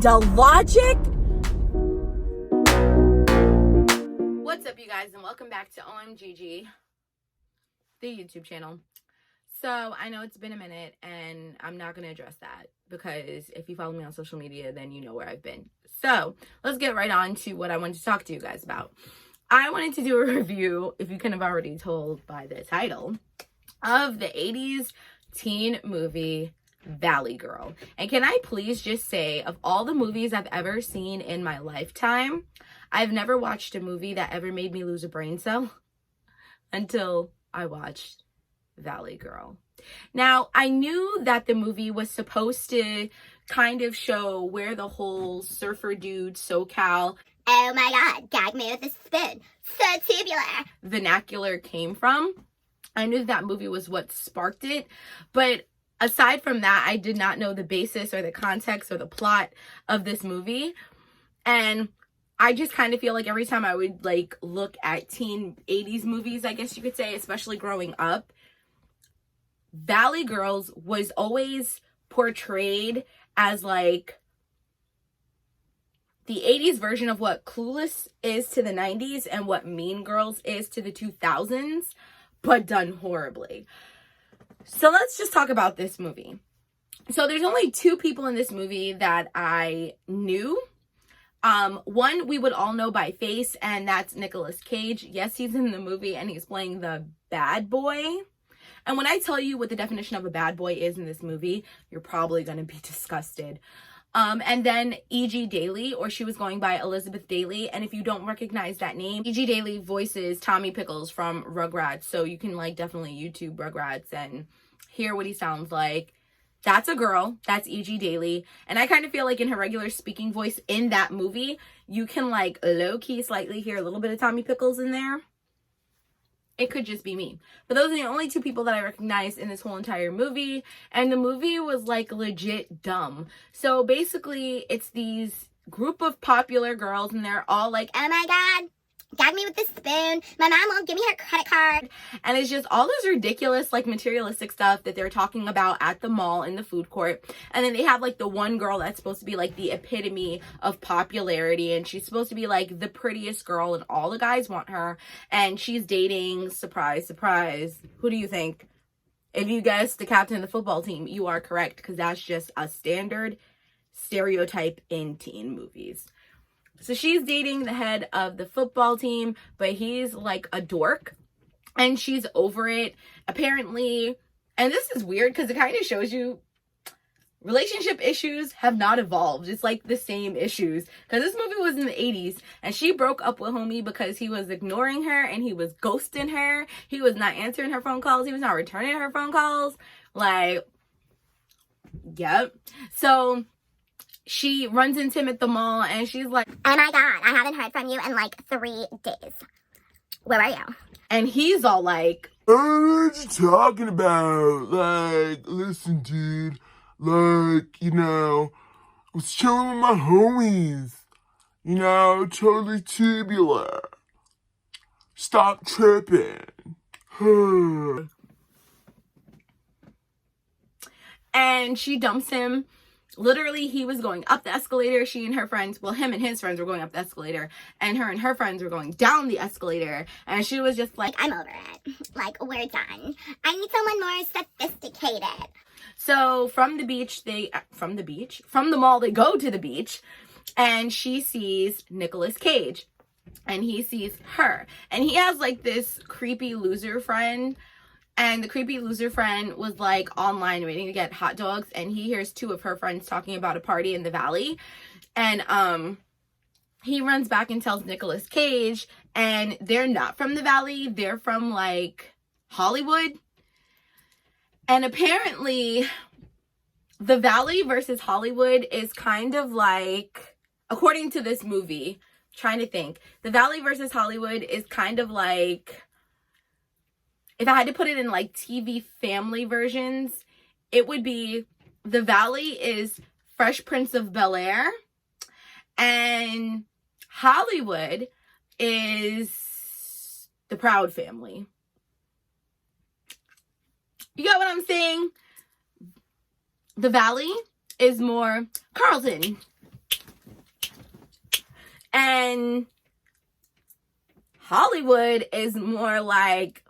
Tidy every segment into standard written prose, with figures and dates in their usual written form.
kind of logic? What's up, you guys, and welcome back to OMGiGi, the YouTube channel. So I know it's been a minute, and I'm not going to address that because if you follow me on social media, then you know where I've been. So let's get right on to what I wanted to talk to you guys about. I wanted to do a review, if you can have already told by the title, of the 80s teen movie Valley Girl. And can I please just say, of all the movies I've ever seen in my lifetime, I've never watched a movie that ever made me lose a brain cell until I watched Valley Girl. Now, I knew that the movie was supposed to kind of show where the whole surfer dude, SoCal, oh my god, gag me with a spoon, so tubular, vernacular came from. I knew that movie was what sparked it, but aside from that, I did not know the basis or the context or the plot of this movie. And I just kind of feel like every time I would like look at teen 80s movies, I guess you could say, especially growing up, Valley Girls was always portrayed as like the 80s version of what Clueless is to the 90s and what Mean Girls is to the 2000s, but done horribly. So let's just talk about this movie. So there's only two people in this movie that I knew. One we would all know by face, and that's Nicolas Cage. Yes, he's in the movie and he's playing the bad boy. And when I tell you what the definition of a bad boy is in this movie, you're probably going to be disgusted. And then E.G. Daily, or she was going by Elizabeth Daily. And if you don't recognize that name, E.G. Daily voices Tommy Pickles from Rugrats. So you can like definitely YouTube Rugrats and hear what he sounds like. That's a girl. That's E.G. Daily. And I kind of feel like in her regular speaking voice in that movie, you can like low-key slightly hear a little bit of Tommy Pickles in there. It could just be me. But those are the only two people that I recognized in this whole entire movie. And the movie was like legit dumb. So basically it's these group of popular girls and they're all like, oh my god, gag me with the spoon, my mom won't give me her credit card. And it's just all this ridiculous like materialistic stuff that they're talking about at the mall in the food court. And then they have like the one girl that's supposed to be like the epitome of popularity, and she's supposed to be like the prettiest girl and all the guys want her, and she's dating, surprise surprise, who do you think? If you guessed the captain of the football team, you are correct, because that's just a standard stereotype in teen movies. So she's dating the head of the football team, but he's like a dork and she's over it apparently. And this is weird because it kind of shows you relationship issues have not evolved. It's like the same issues, because this movie was in the 80s and she broke up with homie because he was ignoring her and he was ghosting her. He was not answering her phone calls. He was not returning her phone calls. Like, yep. So she runs into him at the mall and she's like, oh my god, I haven't heard from you in like 3 days. Where are you? And he's all like, I don't know what you're talking about. Like, listen, dude. Like, you know, I was chilling with my homies. You know, totally tubular. Stop tripping. and she dumps him. Literally, he was going up the escalator. She and her friends, well, him and his friends were going up the escalator, and her and her friends were going down the escalator. And she was just like, I'm over it. Like, we're done. I need someone more sophisticated. So from the mall, they go to the beach, and she sees Nicolas Cage, and he sees her, and he has like this creepy loser friend. And the creepy loser friend was like online waiting to get hot dogs, and he hears 2 of her friends talking about a party in the valley. And he runs back and tells Nicolas Cage, and they're not from the valley, they're from like Hollywood. And apparently the valley versus Hollywood is kind of like, according to this movie, trying to think, the valley versus Hollywood is kind of like, if I had to put it in like TV family versions, it would be the valley is Fresh Prince of Bel-Air, and Hollywood is the Proud Family. You get what I'm saying? The valley is more Carlton, And Hollywood is more like,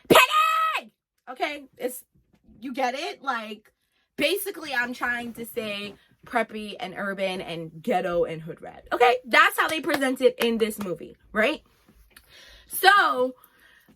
Penny! Okay, you get it? Like, basically I'm trying to say preppy and urban and ghetto and hood rat. Okay, that's how they present it in this movie, right? So,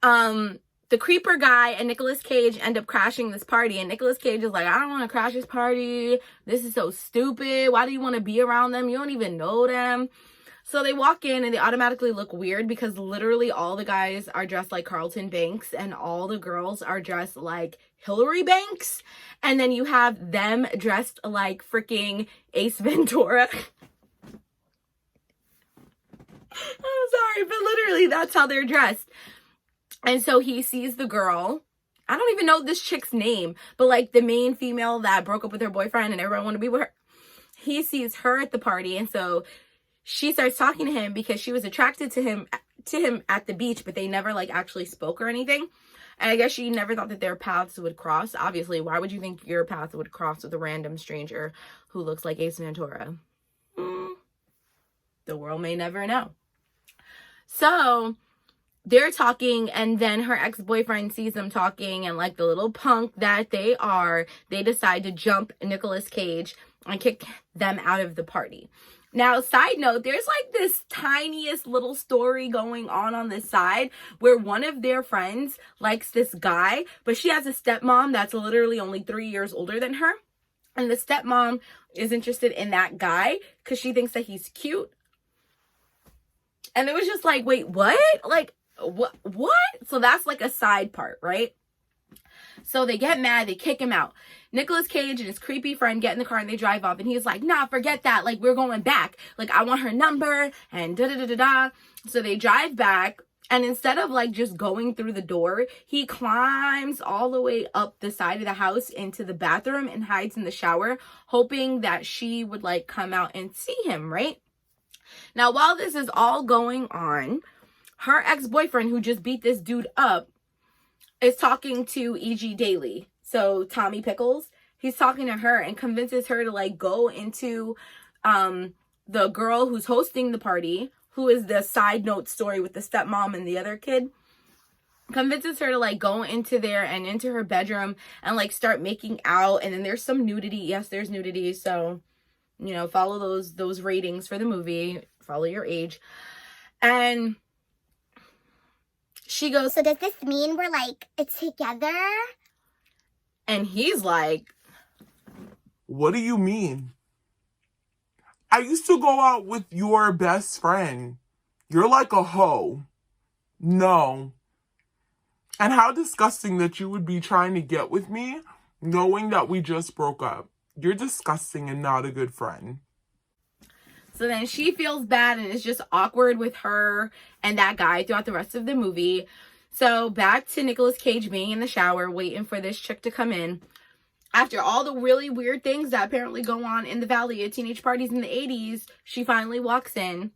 the creeper guy and Nicolas Cage end up crashing this party, and Nicolas Cage is like, I don't want to crash this party. This is so stupid. Why do you want to be around them? You don't even know them. So they walk in and they automatically look weird because literally all the guys are dressed like Carlton Banks and all the girls are dressed like Hillary Banks. And then you have them dressed like freaking Ace Ventura. I'm sorry, but literally that's how they're dressed. And so he sees the girl. I don't even know this chick's name, but like the main female that broke up with her boyfriend and everyone wanted to be with her. He sees her at the party, and so she starts talking to him because she was attracted to him at the beach, but they never like actually spoke or anything. And I guess she never thought that their paths would cross. Obviously, why would you think your path would cross with a random stranger who looks like Ace Ventura? The world may never know. So they're talking, and then her ex-boyfriend sees them talking, and like the little punk that they are, they decide to jump Nicolas Cage and kick them out of the party. Now, side note, there's like this tiniest little story going on this side where one of their friends likes this guy, but she has a stepmom that's literally only 3 years older than her. And the stepmom is interested in that guy because she thinks that he's cute. And it was just like, wait, what? Like, what? So that's like a side part, right? So they get mad, they kick him out. Nicolas Cage and his creepy friend get in the car and they drive off, and he's like, nah, forget that. Like, we're going back. Like, I want her number and da-da-da-da-da. So they drive back, and instead of like just going through the door, he climbs all the way up the side of the house into the bathroom and hides in the shower, hoping that she would like come out and see him, right? Now, while this is all going on, her ex-boyfriend who just beat this dude up is talking to E.G. Daily. So Tommy Pickles, he's talking to her and convinces her to like go into the girl who's hosting the party, who is the side note story with the stepmom and the other kid. Convinces her to like go into there and into her bedroom and like start making out. And then there's some nudity. Yes, there's nudity. So, you know, follow those ratings for the movie. Follow your age. And she goes, so does this mean we're like together? And he's like, what do you mean? I used to go out with your best friend. You're like a hoe. No. And how disgusting that you would be trying to get with me, knowing that we just broke up. You're disgusting and not a good friend. So then she feels bad and it's just awkward with her and that guy throughout the rest of the movie. So back to Nicolas Cage being in the shower, waiting for this chick to come in. After all the really weird things that apparently go on in the Valley at teenage parties in the 80s, she finally walks in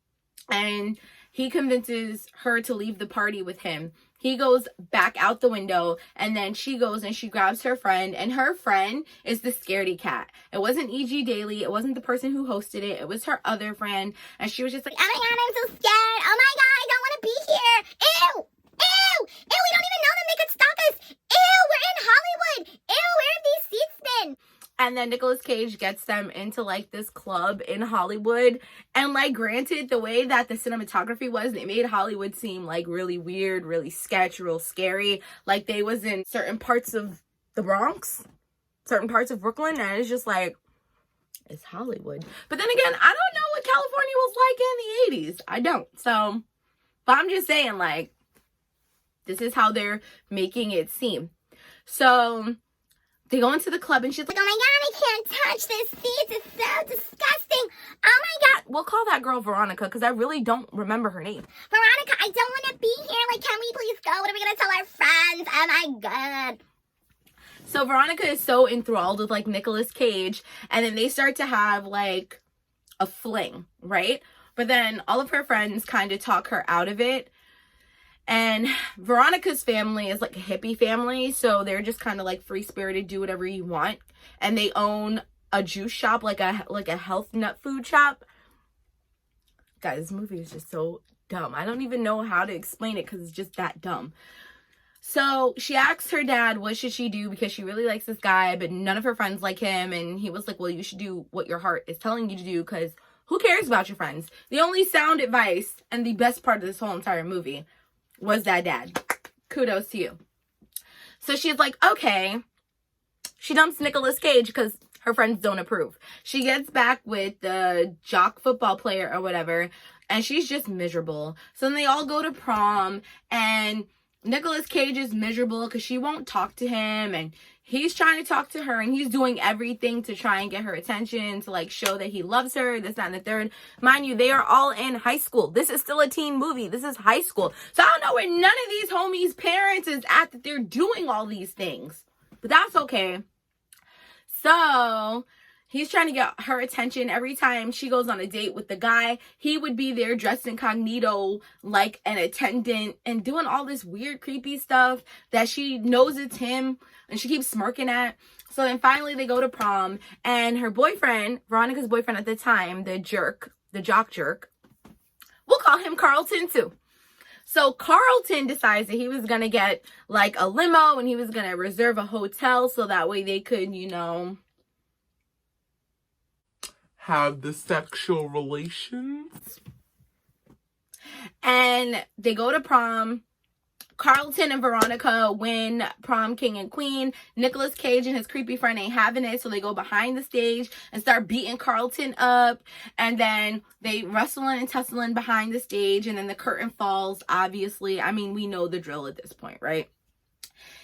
and he convinces her to leave the party with him. He goes back out the window, and then she goes and she grabs her friend, and her friend is the scaredy cat. It wasn't E.G. Daily. It wasn't the person who hosted it. It was her other friend, and she was just like, oh my god, I'm so scared. Oh my god, I don't want to be here. Ew! Ew! Ew, we don't even know them. They could stalk us. Ew, we're in Hollywood. Ew, where have these seats been? And then Nicolas Cage gets them into like this club in Hollywood. And like, granted, the way that the cinematography was, it made Hollywood seem like really weird, really sketch, real scary. Like they was in certain parts of the Bronx, certain parts of Brooklyn. And it's just like, it's Hollywood. But then again, I don't know what California was like in the 80s. I don't. So, but I'm just saying, like, this is how they're making it seem. So they go into the club and she's like, oh my god, I can't touch this seat. It's so disgusting. Oh my god. We'll call that girl Veronica because I really don't remember her name. Veronica, I don't want to be here. Like, can we please go? What are we going to tell our friends? Oh my god. So Veronica is so enthralled with like Nicolas Cage, and then they start to have like a fling, right? But then all of her friends kind of talk her out of it. And Veronica's family is like a hippie family, so they're just kind of like free-spirited, do whatever you want. And they own a juice shop, like a health nut food shop. Guys, this movie is just so dumb. I don't even know how to explain it because it's just that dumb. So she asks her dad, what should she do? Because she really likes this guy, but none of her friends like him. And he was like, well, you should do what your heart is telling you to do, because who cares about your friends? The only sound advice and the best part of this whole entire movie was that dad. Kudos to you. So she's like, okay. She dumps Nicolas Cage because her friends don't approve. She gets back with the jock football player or whatever, and she's just miserable. So then they all go to prom, and Nicolas Cage is miserable because she won't talk to him, and he's trying to talk to her, and he's doing everything to try and get her attention, to like show that he loves her, this, that, and the third. Mind you, they are all in high school. This is still a teen movie. This is high school. So I don't know where none of these homies' parents is at that they're doing all these things. But that's okay. So he's trying to get her attention. Every time she goes on a date with the guy, he would be there dressed incognito like an attendant and doing all this weird, creepy stuff that she knows it's him and she keeps smirking at. So then finally they go to prom, and her boyfriend, Veronica's boyfriend at the time, the jock jerk, we'll call him Carlton too. So Carlton decides that he was going to get like a limo, and he was going to reserve a hotel so that way they could, you know, have the sexual relations. And they go to prom. Carlton and Veronica win prom king and queen. Nicolas Cage and his creepy friend ain't having it, so they go behind the stage and start beating Carlton up. And then they wrestling and tussling behind the stage, and then the curtain falls, obviously. I mean, we know the drill at this point, right?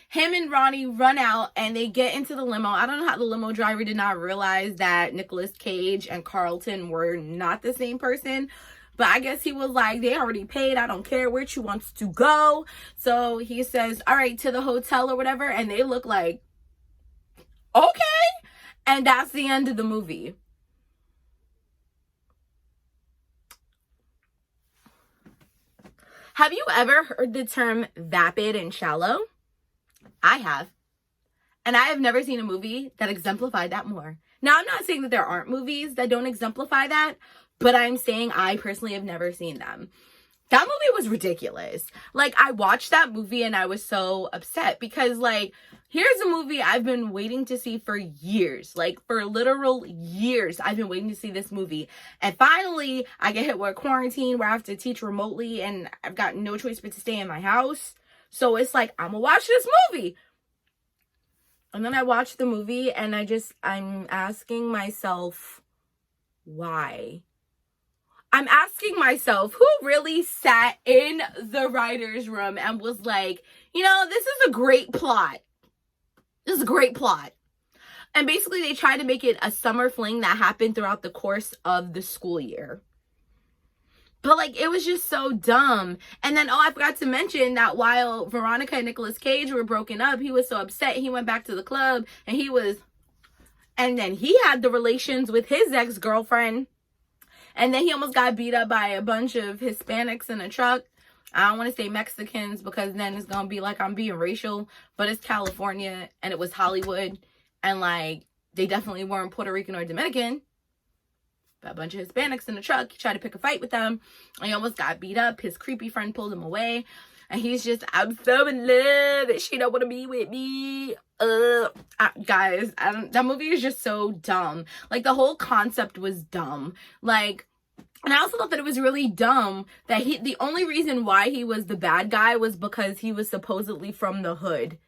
Him and Ronnie run out, and they get into the limo. I don't know how the limo driver did not realize that Nicolas Cage and Carlton were not the same person. But I guess he was like, they already paid. I don't care where she wants to go. So he says, all right, to the hotel or whatever. And they look like, okay. And that's the end of the movie. Have you ever heard the term vapid and shallow? I have. And I have never seen a movie that exemplified that more. Now, I'm not saying that there aren't movies that don't exemplify that, but I'm saying I personally have never seen them. That movie was ridiculous. Like, I watched that movie and I was so upset because, like, here's a movie I've been waiting to see for years. Like, for literal years, I've been waiting to see this movie. And finally, I get hit with quarantine where I have to teach remotely and I've got no choice but to stay in my house. So it's like, I'm gonna watch this movie. And then I watch the movie and I'm asking myself, why? I'm asking myself, who really sat in the writer's room and was like, you know, this is a great plot. This is a great plot. And basically they tried to make it a summer fling that happened throughout the course of the school year. But, like, it was just so dumb. And then, I forgot to mention that while Veronica and Nicolas Cage were broken up, he was so upset. He went back to the club and then he had the relations with his ex-girlfriend. And then he almost got beat up by a bunch of Hispanics in a truck. I don't want to say Mexicans because then it's going to be like I'm being racial. But it's California and it was Hollywood. And, like, they definitely weren't Puerto Rican or Dominican. But a bunch of Hispanics in a truck. He tried to pick a fight with them. And he almost got beat up. His creepy friend pulled him away. And he's just, I'm so in love. And she don't want to be with me. Guys, that movie is just so dumb. Like, the whole concept was dumb. Like, and I also thought that it was really dumb that the only reason why he was the bad guy was because he was supposedly from the hood.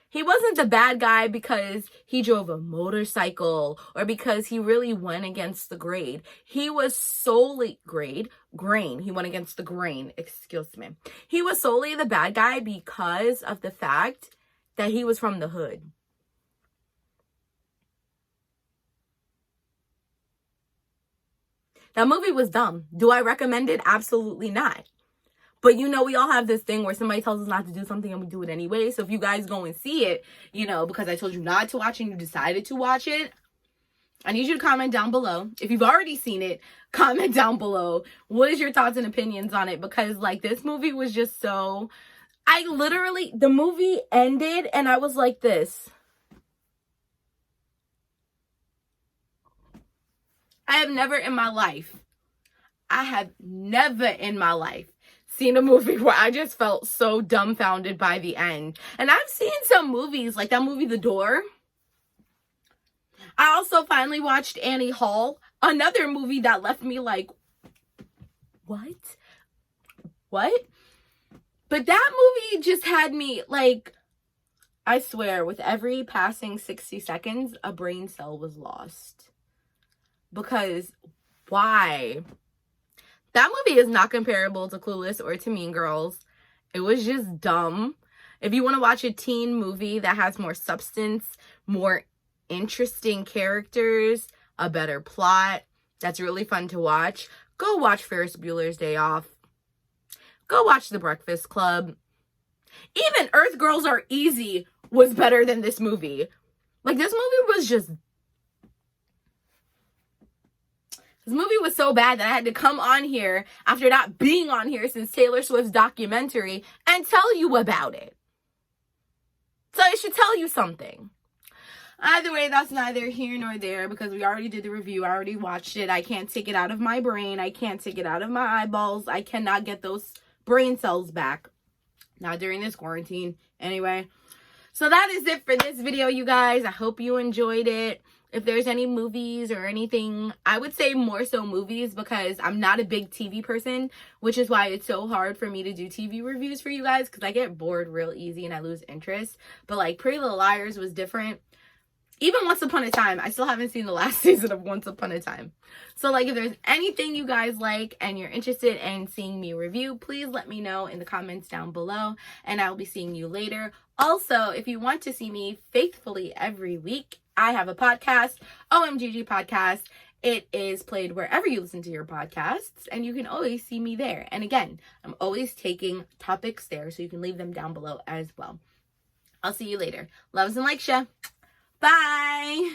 He wasn't the bad guy because he drove a motorcycle or because he really went against the grain. He was solely grain. He went against the grain. Excuse me. He was solely the bad guy because of the fact that he was from the hood. That movie was dumb. Do I recommend it? Absolutely not. But, you know, we all have this thing where somebody tells us not to do something and we do it anyway. So if you guys go and see it, you know, because I told you not to watch and you decided to watch it, I need you to comment down below. If you've already seen it, comment down below. What is your thoughts and opinions on it? Because, like, this movie was just so... the movie ended and I was like this. I have never in my life seen a movie where I just felt so dumbfounded by the end. And I've seen some movies, like that movie, The Door. I also finally watched Annie Hall, another movie that left me like, what? But that movie just had me like, I swear, with every passing 60 seconds, a brain cell was lost. Because why? That movie is not comparable to Clueless or to Mean Girls. It was just dumb. If you want to watch a teen movie that has more substance, more interesting characters, a better plot, that's really fun to watch, go watch Ferris Bueller's Day Off. Go watch The Breakfast Club. Even Earth Girls Are Easy was better than this movie. Like, this movie was just... This movie was so bad that I had to come on here after not being on here since Taylor Swift's documentary and tell you about it. So I should tell you something. Either way, that's neither here nor there because we already did the review. I already watched it. I can't take it out of my brain. I can't take it out of my eyeballs. I cannot get those brain cells back. Not during this quarantine. Anyway, so that is it for this video, you guys. I hope you enjoyed it. If there's any movies or anything, I would say more so movies because I'm not a big TV person, which is why it's so hard for me to do TV reviews for you guys because I get bored real easy and I lose interest. But like Pretty Little Liars was different. Even Once Upon a Time, I still haven't seen the last season of Once Upon a Time. So like if there's anything you guys like and you're interested in seeing me review, please let me know in the comments down below and I'll be seeing you later. Also, if you want to see me faithfully every week, I have a podcast, OMGiGi podcast. It is played wherever you listen to your podcasts and you can always see me there. And again, I'm always taking topics there so you can leave them down below as well. I'll see you later. Loves and likes ya. Bye.